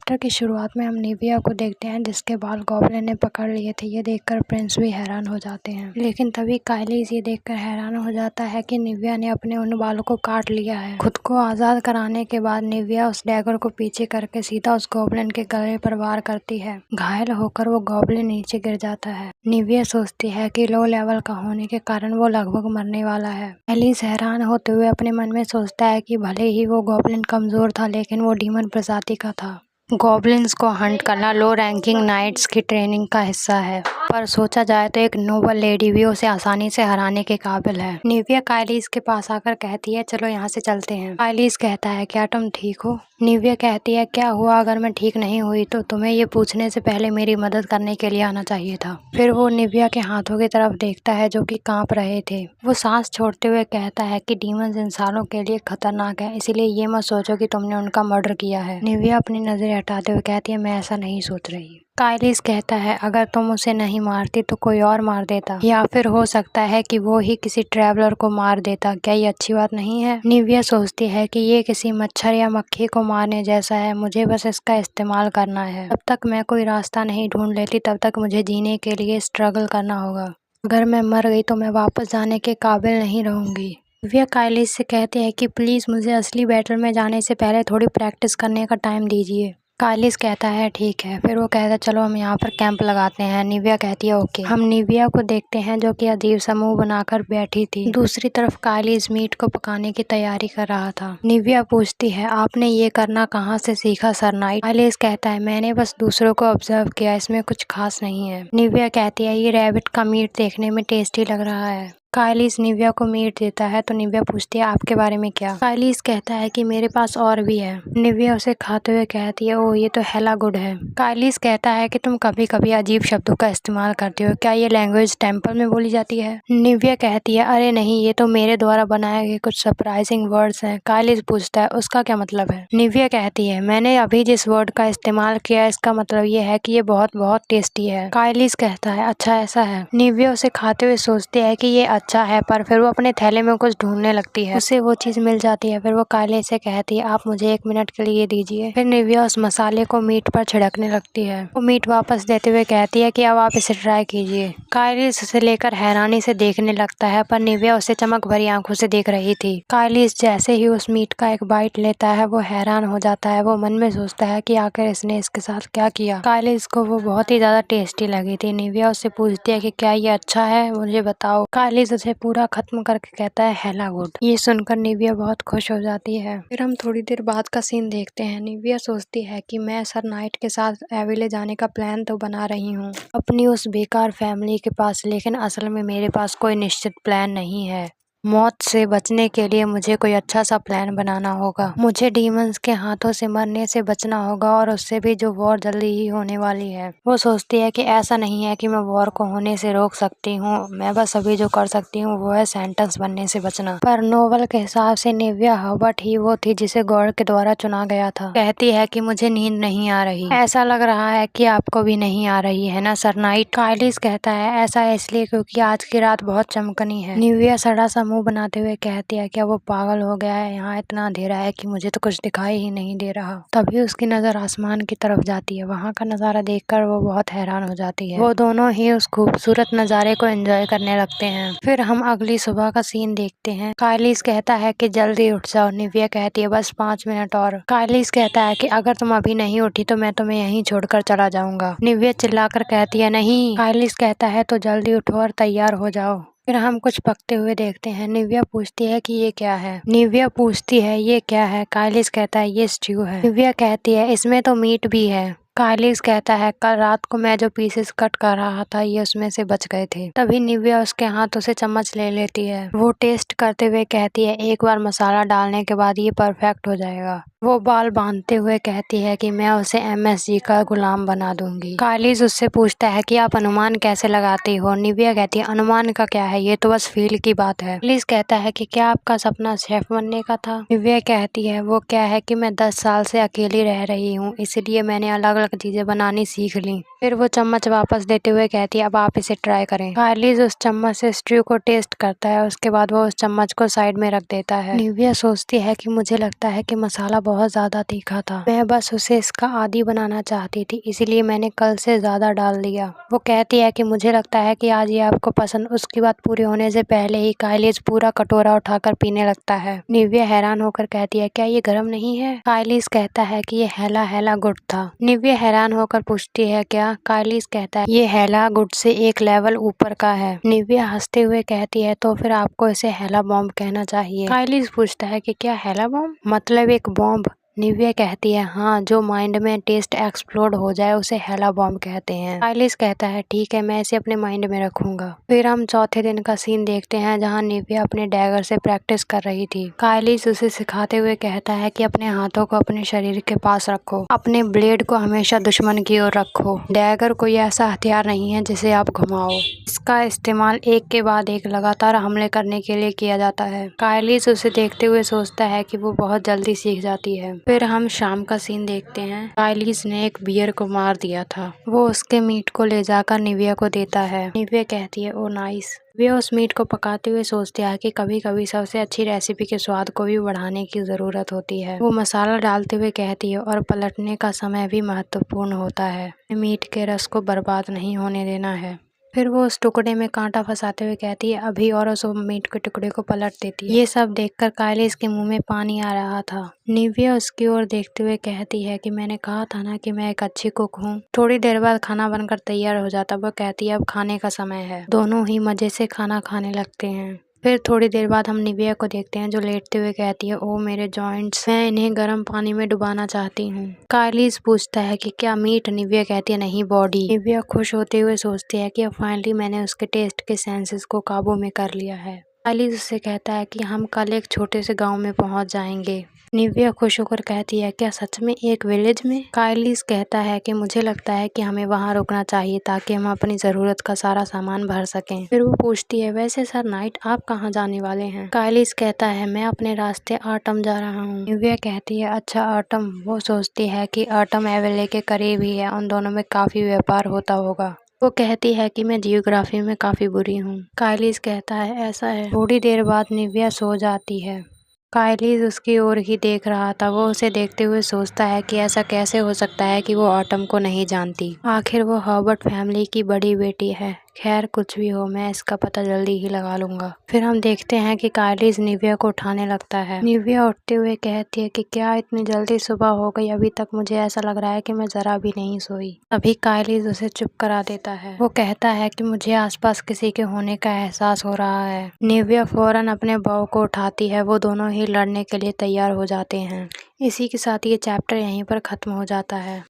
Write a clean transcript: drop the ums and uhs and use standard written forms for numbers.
Chapter की शुरुआत में हम निविया को देखते हैं जिसके बाल गॉब्लिन ने पकड़ लिए थे। ये देखकर प्रिंस भी हैरान हो जाते हैं, लेकिन तभी काइलिस ये देखकर हैरान हो जाता है कि निविया ने अपने उन बालों को काट लिया है। खुद को आज़ाद कराने के बाद निविया उस डैगर को पीछे करके सीधा उस गॉब्लिन के गले पर वार करती है। घायल होकर वो गॉब्लिन नीचे गिर जाता है। निविया सोचती है कि लो लेवल का होने के कारण वो लगभग मरने वाला है। काइलिस हैरान होते हुए अपने मन में सोचता है कि भले ही वो गॉब्लिन कमजोर था, लेकिन वो डीमन प्रजाति का था। गॉब्लिन्स को हंट करना लो रैंकिंग नाइट्स की ट्रेनिंग का हिस्सा है, पर सोचा जाए तो एक नोबल लेडी भी उसे आसानी से हराने के काबिल है। निविया काइलिस के पास आकर कहती है, चलो यहाँ से चलते हैं। काइलिस कहता है, क्या तुम ठीक हो? निविया कहती है, क्या हुआ? अगर मैं ठीक नहीं हुई तो तुम्हें ये पूछने से पहले मेरी मदद करने के लिए आना चाहिए था। फिर वो निविया के हाथों की तरफ देखता है जो कि कांप रहे थे। वो सांस छोड़ते हुए कहता है कि डीमंस इंसानों के लिए खतरनाक है, इसीलिए ये मत सोचो कि तुमने उनका मर्डर किया है। निविया अपनी नजरें हटाते हुए कहती है, मैं ऐसा नहीं सोच रही। काइलिस कहता है, अगर तुम उसे नहीं मारती तो कोई और मार देता, या फिर हो सकता है कि वो ही किसी ट्रैवलर को मार देता। क्या ये अच्छी बात नहीं है? निविया सोचती है कि ये किसी मच्छर या मक्खी को मारने जैसा है, मुझे बस इसका इस्तेमाल करना है। जब तक मैं कोई रास्ता नहीं ढूंढ लेती तब तक मुझे जीने के लिए स्ट्रगल करना होगा। अगर मैं मर गई तो मैं वापस जाने के काबिल नहीं रहूंगी। निविया काइलिस से कहती है कि प्लीज़ मुझे असली बैटल में जाने से पहले थोड़ी प्रैक्टिस करने का टाइम दीजिए। काइलिस कहता है, ठीक है। फिर वो कहता है, चलो हम यहाँ पर कैंप लगाते हैं। निविया कहती है, ओके। हम निविया को देखते हैं जो कि अजीब समूह बनाकर बैठी थी। दूसरी तरफ काइलिस मीट को पकाने की तैयारी कर रहा था। निविया पूछती है, आपने ये करना कहाँ से सीखा सर नाइट? काइलिस कहता है, मैंने बस दूसरों को ऑब्जर्व किया, इसमें कुछ खास नहीं है। निविया कहती है, ये रैबिट का मीट देखने में टेस्टी लग रहा है। काइलिस निविया को मीट देता है तो निविया पूछती है, आपके बारे में क्या? काइलिस कहता है कि मेरे पास और भी है। निविया उसे खाते हुए कहती है, ओह ये तो हेला गुड है। काइलिस कहता है कि तुम कभी कभी अजीब शब्दों का इस्तेमाल करती हो, क्या ये लैंग्वेज टेम्पल में बोली जाती है? निविया कहती है, अरे नहीं, ये तो मेरे द्वारा बनाए गए कुछ सरप्राइजिंग वर्ड्स हैं। काइलिस पूछता है, उसका क्या मतलब है? निविया कहती है, मैंने अभी जिस वर्ड का इस्तेमाल किया इसका मतलब ये है कि ये बहुत बहुत टेस्टी है। काइलिस कहता है, अच्छा ऐसा है। निविया उसे खाते हुए सोचती है कि ये अच्छा है, पर फिर वो अपने थैले में कुछ ढूंढने लगती है। उसे वो चीज मिल जाती है। फिर वो काइलिस से कहती है, आप मुझे 1 मिनट के लिए दीजिए। फिर निविया उस मसाले को मीट पर छिड़कने लगती है। वो मीट वापस देते हुए कहती है कि अब आप इसे ट्राई कीजिए। काइलिस उसे लेकर हैरानी से देखने लगता है, पर निविया उसे चमक भरी आंखों से देख रही थी। काइलिस जैसे ही उस मीट का एक बाइट लेता है वो हैरान हो जाता है। वो मन में सोचता है कि आखिर इसने इसके साथ क्या किया। काइलिस को वो बहुत ही ज्यादा टेस्टी लगी थी। निविया उससे पूछती है कि क्या ये अच्छा है, मुझे बताओ। काइलिस उसे पूरा खत्म करके कहता है, हेला गुड। ये सुनकर निविया बहुत खुश हो जाती है। फिर हम थोड़ी देर बाद का सीन देखते हैं। निविया सोचती है कि मैं सर नाइट के साथ एविले जाने का प्लान तो बना रही हूँ अपनी उस बेकार फैमिली के पास, लेकिन असल में मेरे पास कोई निश्चित प्लान नहीं है। मौत से बचने के लिए मुझे कोई अच्छा सा प्लान बनाना होगा। मुझे डीमंस के हाथों से मरने से बचना होगा, और उससे भी जो वॉर जल्दी ही होने वाली है। वो सोचती है कि ऐसा नहीं है कि मैं वॉर को होने से रोक सकती हूँ, मैं बस अभी जो कर सकती हूँ वो है सेंटेंस बनने से बचना। पर नोवेल के हिसाब से निविया हर्बर्ट ही वो थी जिसे गॉड के द्वारा चुना गया था। कहती है कि मुझे नींद नहीं आ रही। ऐसा लग रहा है कि आपको भी नहीं आ रही है ना सर नाइट? काइलिस कहता है, ऐसा इसलिए क्योंकि आज की रात बहुत चमकनी है। निविया सड़ा सा मुंह बनाते हुए कहती है, क्या वो पागल हो गया है? यहाँ इतना अंधेरा है कि मुझे तो कुछ दिखाई ही नहीं दे रहा। तभी उसकी नजर आसमान की तरफ जाती है। वहाँ का नजारा देखकर वो बहुत हैरान हो जाती है। वो दोनों ही उस खूबसूरत नजारे को एंजॉय करने लगते हैं। फिर हम अगली सुबह का सीन देखते हैं। काइलिस कहता है कि जल्दी उठ जाओ। निविया कहती है, बस 5 मिनट और। काइलिस कहता है कि अगर तुम अभी नहीं उठी तो मैं तुम्हें यहीं छोड़कर चला जाऊंगा। निविया चिल्लाकर कहती है, नहीं। काइलिस कहता है, तो जल्दी उठो और तैयार हो जाओ। फिर हम कुछ पकते हुए देखते हैं। निविया पूछती है कि ये क्या है? निविया पूछती है, ये क्या है? काइलिस कहता है, ये स्ट्यू है। निविया कहती है, इसमें तो मीट भी है। काइलिस कहता है, कल रात को मैं जो पीसेस कट कर रहा था ये उसमें से बच गए थे। तभी निविया उसके हाथों से चम्मच ले लेती है। वो टेस्ट करते हुए कहती है, एक बार मसाला डालने के बाद ये परफेक्ट हो जाएगा। वो बाल बांधते हुए कहती है कि मैं उसे MSG का गुलाम बना दूंगी। काइलिस उससे पूछता है कि आप अनुमान कैसे लगाती हो? निविया कहती है, अनुमान का क्या है, ये तो बस फील की बात है। काइलिस कहता है कि क्या आपका सपना शेफ बनने का था? निविया कहती है, वो क्या है कि मैं 10 साल से अकेली रह रही हूँ, इसलिए मैंने अलग अलग चीजें बनानी सीख ली। फिर वो चम्मच वापस देते हुए कहती है, अब आप इसे ट्राई करें। काइलिस उस चम्मच से स्ट्यू को टेस्ट करता है। उसके बाद वो उस चम्मच को साइड में रख देता है। निविया सोचती है कि मुझे लगता है कि मसाला बहुत बहुत ज़्यादा तीखा था। मैं बस उसे इसका आदी बनाना चाहती थी, इसीलिए मैंने कल से ज़्यादा डाल दिया। वो कहती है कि मुझे लगता है कि आज ये आपको पसंद। उसकी बात पूरी होने से पहले ही काइलिस पूरा कटोरा उठाकर पीने लगता है। निव्या हैरान होकर कहती है, क्या ये गर्म नहीं है? काइलिस कहता है कि ये हेला हेला गुड था। निव्या हैरान होकर पूछती है, क्या? काइलिस कहता है, ये हेला गुड से एक लेवल ऊपर का है। निव्या हंसते हुए कहती है, तो फिर आपको इसे हेला बॉम्ब कहना चाहिए। काइलिस पूछता है कि क्या हेला बॉम्ब मतलब एक बॉम्ब? निव्या कहती है, हाँ, जो माइंड में टेस्ट एक्सप्लोड हो जाए उसे हेला बॉम्ब कहते हैं। काइलिस कहता है, ठीक है, मैं इसे अपने माइंड में रखूंगा। फिर हम चौथे दिन का सीन देखते हैं, जहाँ निव्या अपने डैगर से प्रैक्टिस कर रही थी। काइलिस उसे सिखाते हुए कहता है कि अपने हाथों को अपने शरीर के पास रखो, अपने ब्लेड को हमेशा दुश्मन की ओर रखो। डैगर कोई ऐसा हथियार नहीं है जिसे आप घुमाओ, इसका इस्तेमाल एक के बाद एक लगातार हमले करने के लिए किया जाता है। काइलिस उसे देखते हुए सोचता है कि वो बहुत जल्दी सीख जाती है। फिर हम शाम का सीन देखते हैं। काइलिस ने एक बियर को मार दिया था। वो उसके मीट को ले जाकर निव्या को देता है। निव्या कहती है, ओ नाइस। वे उस मीट को पकाते हुए सोचते हैं कि कभी कभी सबसे अच्छी रेसिपी के स्वाद को भी बढ़ाने की ज़रूरत होती है। वो मसाला डालते हुए कहती है, और पलटने का समय भी महत्वपूर्ण होता है। मीट के रस को बर्बाद नहीं होने देना है। फिर वो उस टुकड़े में कांटा फंसाते हुए कहती है, अभी, और उस मीट के टुकड़े को पलट देती है। ये सब देखकर काइलिस के मुंह में पानी आ रहा था। निव्या उसकी ओर देखते हुए कहती है कि मैंने कहा था ना कि मैं एक अच्छी कुक हूँ। थोड़ी देर बाद खाना बनकर तैयार हो जाता। वो कहती है, अब खाने का समय है। दोनों ही मजे से खाना खाने लगते हैं। फिर थोड़ी देर बाद हम निव्या को देखते हैं, जो लेटते हुए कहती है, ओ मेरे जॉइंट्स, मैं इन्हें गर्म पानी में डुबाना चाहती हूँ। काइलिस पूछता है कि क्या मीट? निव्या कहती है, नहीं, बॉडी। निव्या खुश होते हुए सोचती है कि अब फाइनली मैंने उसके टेस्ट के सेंसेस को काबू में कर लिया है। काइलिस उससे कहता है कि हम कल एक छोटे से गाँव में पहुँच जाएंगे। निव्या खुश होकर कहती है, क्या सच में? एक विलेज में? काइलिस कहता है कि मुझे लगता है कि हमें वहां रुकना चाहिए ताकि हम अपनी जरूरत का सारा सामान भर सकें। फिर वो पूछती है, वैसे सर नाइट, आप कहाँ जाने वाले हैं? काइलिस कहता है, मैं अपने रास्ते आटम जा रहा हूँ। निव्या कहती है, अच्छा, आटम। वो सोचती है कि आटम एवेले के करीब ही है, उन दोनों में काफी व्यापार होता होगा। वो कहती है कि मैं जियोग्राफी में काफी बुरी हूँ। काइलिस कहता है, ऐसा है। थोड़ी देर बाद निव्या सो जाती है। काइलिस उसकी ओर ही देख रहा था। वो उसे देखते हुए सोचता है कि ऐसा कैसे हो सकता है कि वो ऑटम को नहीं जानती। आखिर वो हर्बर्ट फैमिली की बड़ी बेटी है। खैर, कुछ भी हो, मैं इसका पता जल्दी ही लगा लूंगा। फिर हम देखते हैं कि काइलिस निव्या को उठाने लगता है। निव्या उठते हुए कहती है कि क्या इतनी जल्दी सुबह हो गई? अभी तक मुझे ऐसा लग रहा है कि मैं जरा भी नहीं सोई। अभी काइलिस उसे चुप करा देता है। वो कहता है कि मुझे आसपास किसी के होने का एहसास हो रहा है। निव्या फौरन अपने बॉव को उठाती है। वो दोनों ही लड़ने के लिए तैयार हो जाते हैं। इसी के साथ ये चैप्टर यहीं पर खत्म हो जाता है।